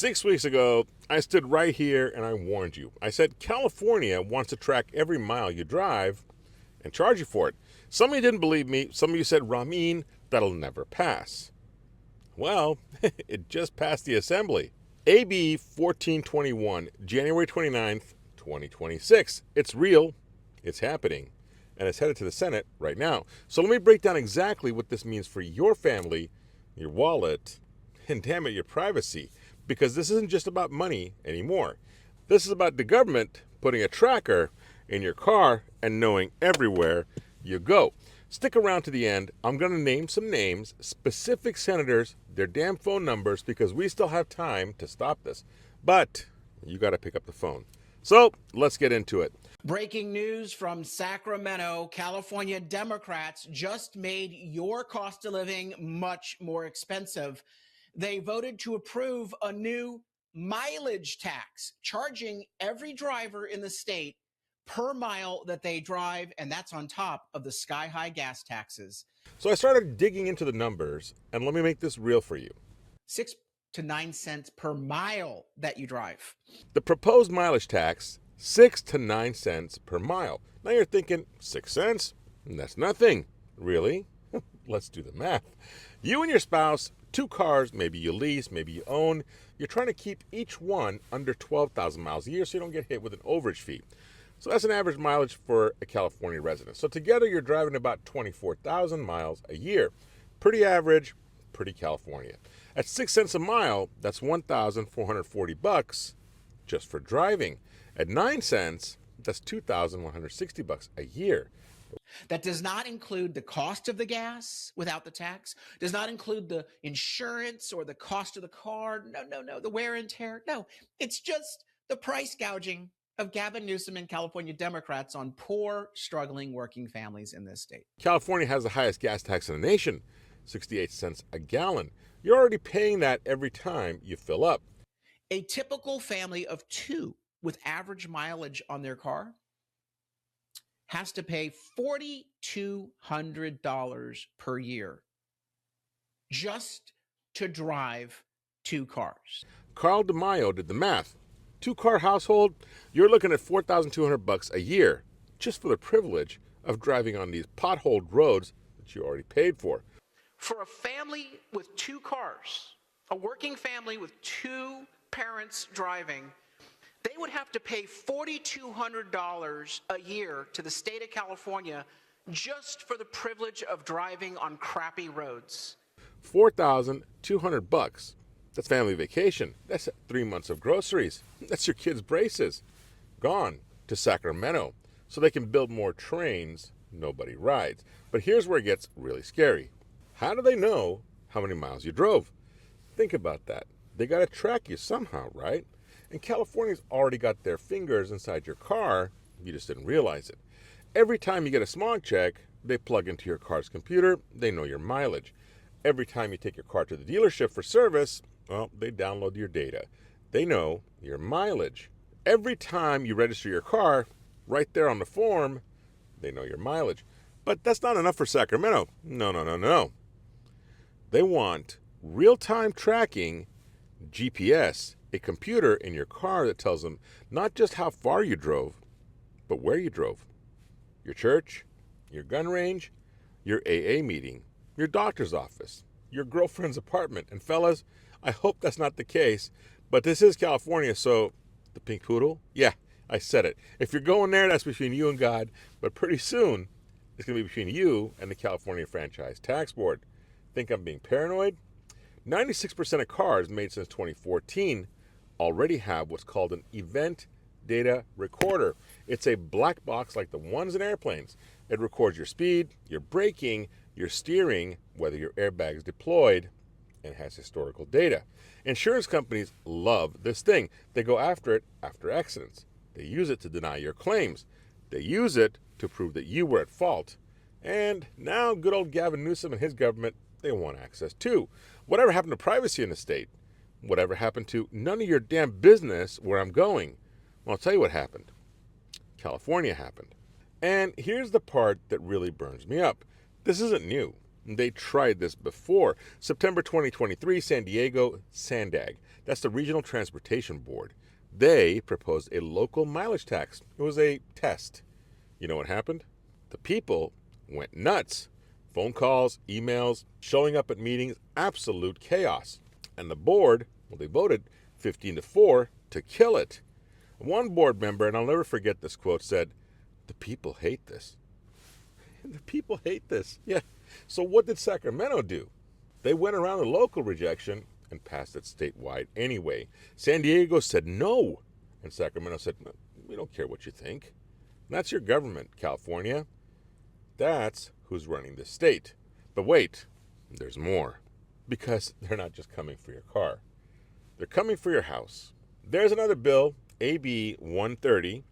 6 weeks ago, I stood right here and I warned you. I said California wants to track every mile you drive and charge you for it. Some of you didn't believe me. Some of you said, Ramin, that'll never pass. Well, it just passed the assembly. AB 1421, January 29th, 2026. It's real, it's happening, and it's headed to the Senate right now. So let me break down exactly what this means for your family, your wallet, and damn it, your privacy. Because this isn't just about money anymore. This is about the government putting a tracker in your car and knowing everywhere you go. Stick around to the end. I'm going to name some names, specific senators, their damn phone numbers, because we still have time to stop this. But you got to pick up the phone. So let's get into it. Breaking news from Sacramento, California. Democrats just made your cost of living much more expensive. They voted to approve a new mileage tax, charging every driver in the state per mile that they drive, and that's on top of the sky-high gas taxes. So I started digging into the numbers, and let me make this real for you. 6 to 9 cents per mile that you drive. The proposed mileage tax, 6 to 9 cents per mile. Now you're thinking, 6 cents? That's nothing. Really? Let's do the math. You and your spouse, 2 cars, maybe you lease, maybe you own. You're trying to keep each one under 12,000 miles a year so you don't get hit with an overage fee. So that's an average mileage for a California resident. So together you're driving about 24,000 miles a year. Pretty average, pretty California. At 6 cents a mile, that's $1,440 just for driving. At 9 cents, that's $2,160 a year. That does not include the cost of the gas without the tax, does not include the insurance or the cost of the car. No, the wear and tear. No, it's just the price gouging of Gavin Newsom and California Democrats on poor, struggling working families in this state. California has the highest gas tax in the nation, 68 cents a gallon. You're already paying that every time you fill up. A typical family of 2 with average mileage on their car has to pay $4,200 per year just to drive 2 cars. Carl DeMaio did the math. 2-car household, you're looking at $4,200 a year just for the privilege of driving on these potholed roads that you already paid for. For a family with 2 cars, a working family with 2 parents driving, they would have to pay $4,200 a year to the state of California just for the privilege of driving on crappy roads. $4,200. That's family vacation. That's 3 months of groceries. That's your kids' braces. Gone to Sacramento so they can build more trains nobody rides. But here's where it gets really scary. How do they know how many miles you drove? Think about that. They got to track you somehow, right? And California's already got their fingers inside your car. You just didn't realize it. Every time you get a smog check, they plug into your car's computer. They know your mileage. Every time you take your car to the dealership for service, well, they download your data. They know your mileage. Every time you register your car, right there on the form, they know your mileage. But that's not enough for Sacramento. No. They want real-time tracking, GPS, a computer in your car that tells them not just how far you drove, but where you drove. Your church, your gun range, your AA meeting, your doctor's office, your girlfriend's apartment. And fellas, I hope that's not the case, but this is California, so the pink poodle? Yeah, I said it. If you're going there, that's between you and God, but pretty soon, it's going to be between you and the California Franchise Tax Board. Think I'm being paranoid? 96% of cars made since 2014 already have what's called an event data recorder. It's a black box like the ones in airplanes. It records your speed, your braking, your steering, whether your airbag's deployed, and has historical data. Insurance companies love this thing. They go after it after accidents. They use it to deny your claims. They use it to prove that you were at fault. And now good old Gavin Newsom and his government, they want access too. Whatever happened to privacy in the state? Whatever happened to none of your damn business where I'm going? Well, I'll tell you what happened. California happened. And here's the part that really burns me up. This isn't new. They tried this before. September 2023, San Diego, SANDAG. That's the Regional Transportation Board. They proposed a local mileage tax. It was a test. You know what happened? The people went nuts. Phone calls, emails, showing up at meetings, absolute chaos. And the board, well, they voted 15-4 to kill it. One board member, and I'll never forget this quote, said, "The people hate this." The people hate this. Yeah. So what did Sacramento do? They went around the local rejection and passed it statewide anyway. San Diego said no. And Sacramento said, "No, we don't care what you think. And that's your government, California. That's who's running the state." But wait, there's more. Because they're not just coming for your car. They're coming for your house. There's another bill, AB 130,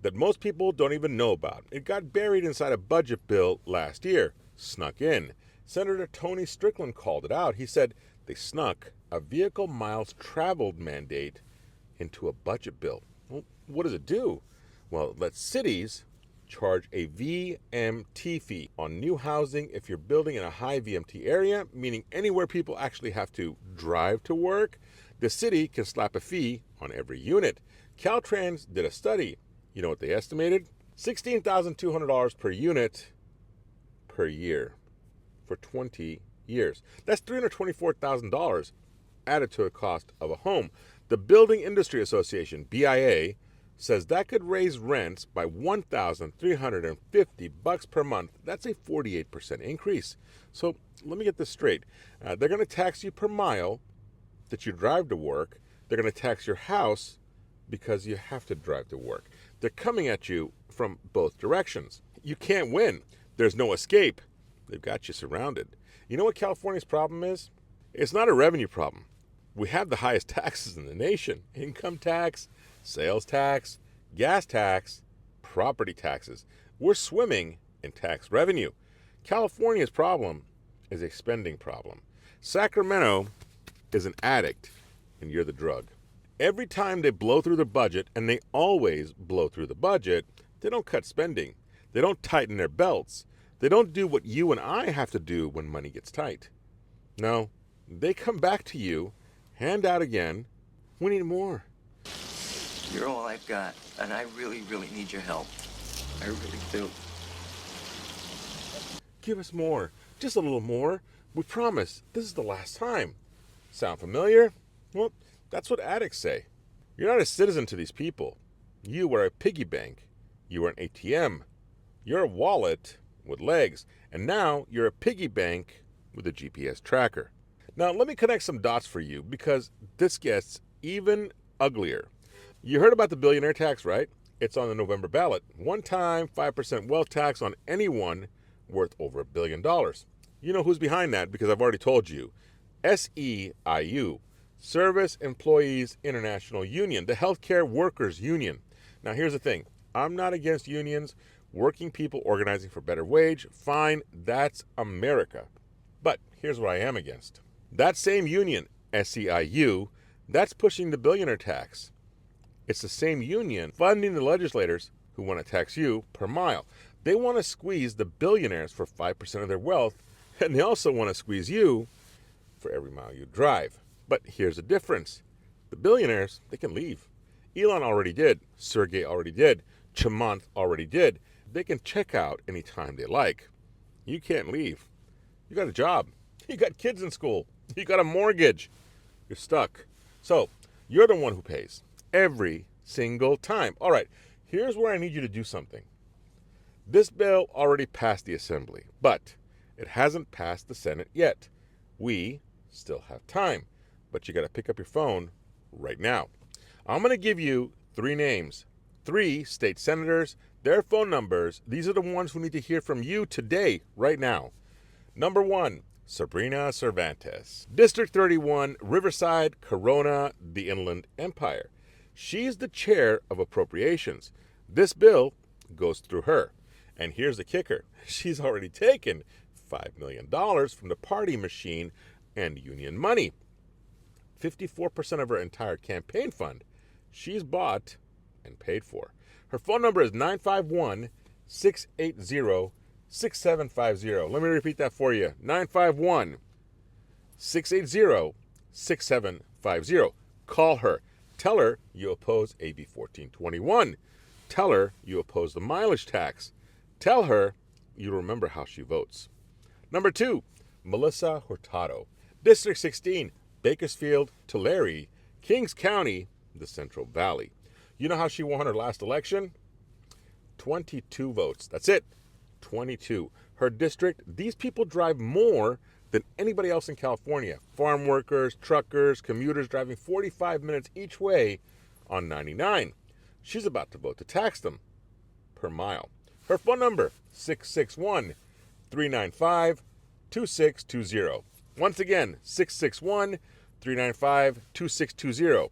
that most people don't even know about. It got buried inside a budget bill last year, snuck in. Senator Tony Strickland called it out. He said they snuck a vehicle miles traveled mandate into a budget bill. Well, what does it do? Well, it lets cities charge a VMT fee on new housing if you're building in a high VMT area, meaning anywhere people actually have to drive to work. The city can slap a fee on every unit. Caltrans did a study. You know what they estimated? $16,200 per unit per year for 20 years. That's $324,000 added to the cost of a home. The Building Industry Association, BIA, says that could raise rents by $1,350 per month. That's a 48% increase. So let me get this straight. They're going to tax you per mile that you drive to work. They're going to tax your house because you have to drive to work. They're coming at you from both directions. You can't win. There's no escape. They've got you surrounded. You know what California's problem is? It's not a revenue problem. We have the highest taxes in the nation. Income tax, sales tax, gas tax, property taxes. We're swimming in tax revenue. California's problem is a spending problem. Sacramento is an addict, and you're the drug. Every time they blow through the budget, and they always blow through the budget, they don't cut spending. They don't tighten their belts. They don't do what you and I have to do when money gets tight. No, they come back to you, hand out again. We need more. You're all I've got, and I really, really need your help. I really do. Give us more. Just a little more. We promise. This is the last time. Sound familiar? Well, that's what addicts say. You're not a citizen to these people. You are a piggy bank. You are an ATM. You're a wallet with legs. And now you're a piggy bank with a GPS tracker. Now, let me connect some dots for you because this gets even uglier. You heard about the billionaire tax, right? It's on the November ballot. One-time 5% wealth tax on anyone worth over $1 billion. You know who's behind that because I've already told you. SEIU, Service Employees International Union, the Healthcare Workers Union. Now, here's the thing. I'm not against unions. Working people organizing for better wage, fine, that's America. But here's what I am against. That same union, SEIU, that's pushing the billionaire tax. It's the same union funding the legislators who want to tax you per mile. They want to squeeze the billionaires for 5% of their wealth, and they also want to squeeze you for every mile you drive. But here's the difference. The billionaires, they can leave. Elon already did. Sergey already did. Chamath already did. They can check out anytime they like. You can't leave. You got a job. You got kids in school. You got a mortgage. You're stuck. So you're the one who pays every single time. All right, here's where I need you to do something. This bill already passed the Assembly, but it hasn't passed the Senate yet. We still have time, but you got to pick up your phone right now. I'm going to give you 3 names, 3 state senators, their phone numbers. These are the ones who need to hear from you today, right now. Number 1, Sabrina Cervantes. District 31, Riverside, Corona, the Inland Empire. She's the chair of appropriations. This bill goes through her. And here's the kicker. She's already taken $5 million from the party machine and union money. 54% of her entire campaign fund she's bought and paid for. Her phone number is 951-680-2222. 6750. Let me repeat that for you. 951 680 6750. Call her. Tell her you oppose AB 1421. Tell her you oppose the mileage tax. Tell her you remember how she votes. Number 2, Melissa Hurtado. District 16, Bakersfield, Tulare, Kings County, the Central Valley. You know how she won her last election? 22 votes. That's it. 22. Her district, these people drive more than anybody else in California. Farm workers, truckers, commuters driving 45 minutes each way on 99. She's about to vote to tax them per mile. Her phone number, 661 395 2620. Once again, 661 395 2620.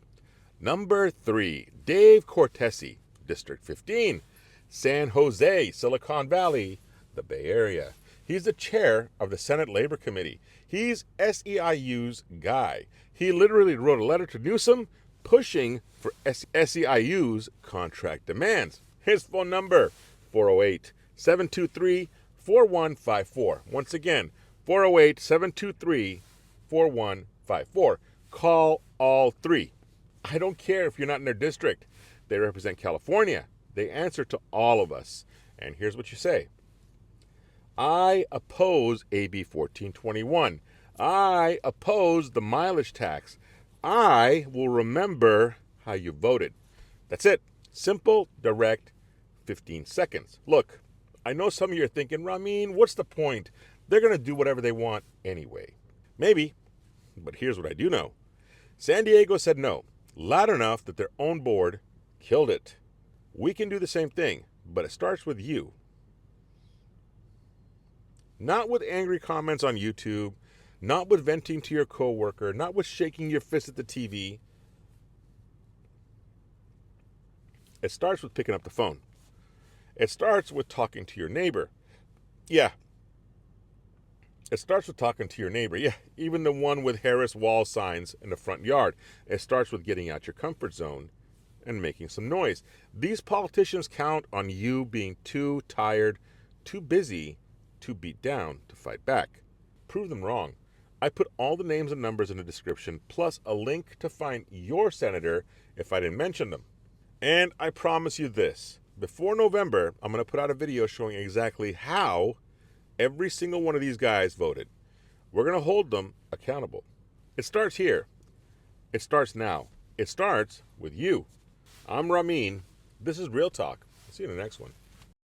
Number 3, Dave Cortese, District 15, San Jose, Silicon Valley, the Bay Area. He's the chair of the Senate Labor Committee. He's SEIU's guy. He literally wrote a letter to Newsom pushing for SEIU's contract demands. His phone number, 408-723-4154. Once again, 408-723-4154. Call all three. I don't care if you're not in their district. They represent California. They answer to all of us. And here's what you say. I oppose AB 1421. I oppose the mileage tax. I will remember how you voted. That's it. Simple, direct, 15 seconds. Look, I know some of you are thinking, Ramin, what's the point? They're going to do whatever they want anyway. Maybe, but here's what I do know. San Diego said no, loud enough that their own board killed it. We can do the same thing, but it starts with you. Not with angry comments on YouTube, not with venting to your coworker, not with shaking your fist at the TV. It starts with picking up the phone. It starts with talking to your neighbor. Yeah. It starts with talking to your neighbor. Yeah, even the one with Harris wall signs in the front yard. It starts with getting out your comfort zone and making some noise. These politicians count on you being too tired, too busy, too beat down to fight back. Prove them wrong. I put all the names and numbers in the description, plus a link to find your senator if I didn't mention them. And I promise you this, before November, I'm going to put out a video showing exactly how every single one of these guys voted. We're going to hold them accountable. It starts here. It starts now. It starts with you. I'm Ramin. This is Real Talk. I'll see you in the next one.